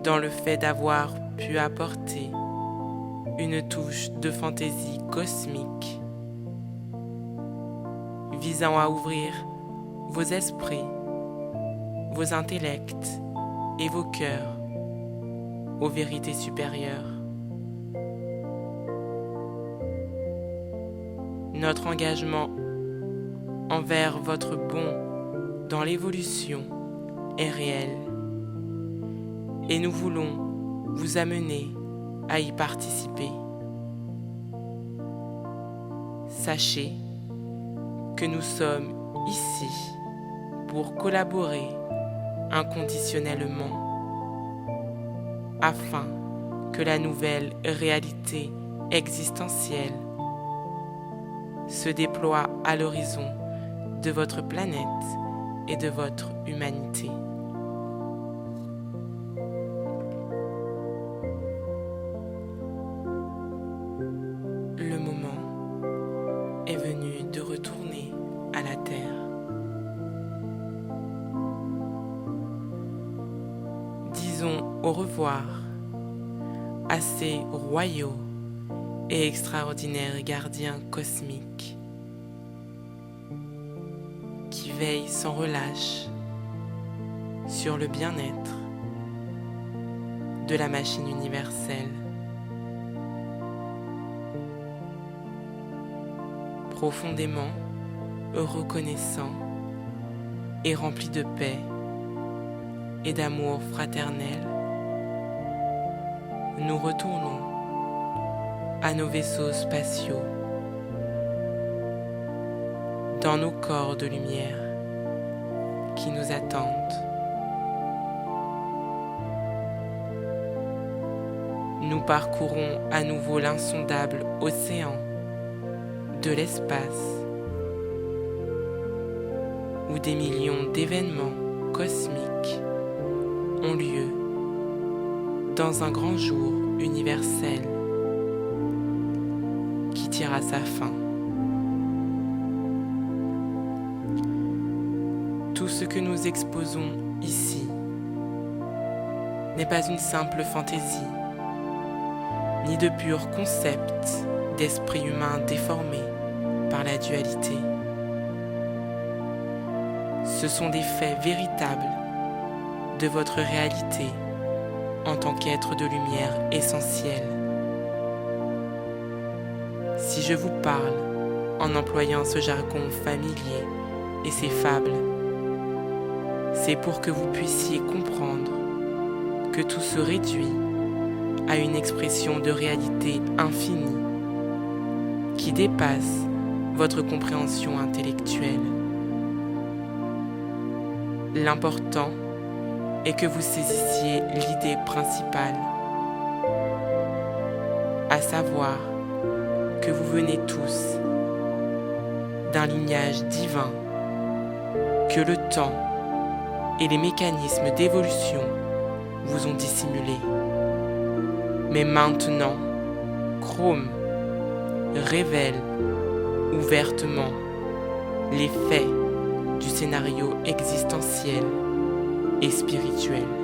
dans le fait d'avoir pu apporter une touche de fantaisie cosmique visant à ouvrir vos esprits, vos intellects et vos cœurs aux vérités supérieures. Notre engagement envers votre bon dans l'évolution est réel et nous voulons vous amener à y participer. Sachez que nous sommes ici pour collaborer inconditionnellement afin que la nouvelle réalité existentielle se déploie à l'horizon de votre planète et de votre humanité. Le moment est venu de retourner à la Terre. Disons au revoir à ces royaux et extraordinaires gardiens cosmiques qui veillent sans relâche sur le bien-être de la machine universelle. Profondément reconnaissant et rempli de paix, et d'amour fraternel, nous retournons à nos vaisseaux spatiaux, dans nos corps de lumière qui nous attendent. Nous parcourons à nouveau l'insondable océan de l'espace, où des millions d'événements cosmiques ont lieu dans un grand jour universel qui tire à sa fin. Tout ce que nous exposons ici n'est pas une simple fantaisie, ni de purs concepts d'esprit humain déformés par la dualité. Ce sont des faits véritables de votre réalité en tant qu'être de lumière essentiel. Si je vous parle en employant ce jargon familier et ces fables, c'est pour que vous puissiez comprendre que tout se réduit à une expression de réalité infinie qui dépasse votre compréhension intellectuelle. L'important est que vous saisissiez l'idée principale, à savoir que vous venez tous d'un lignage divin, que le temps et les mécanismes d'évolution vous ont dissimulé. Mais maintenant, Chrome révèle ouvertement les faits du scénario existentiel et spirituel.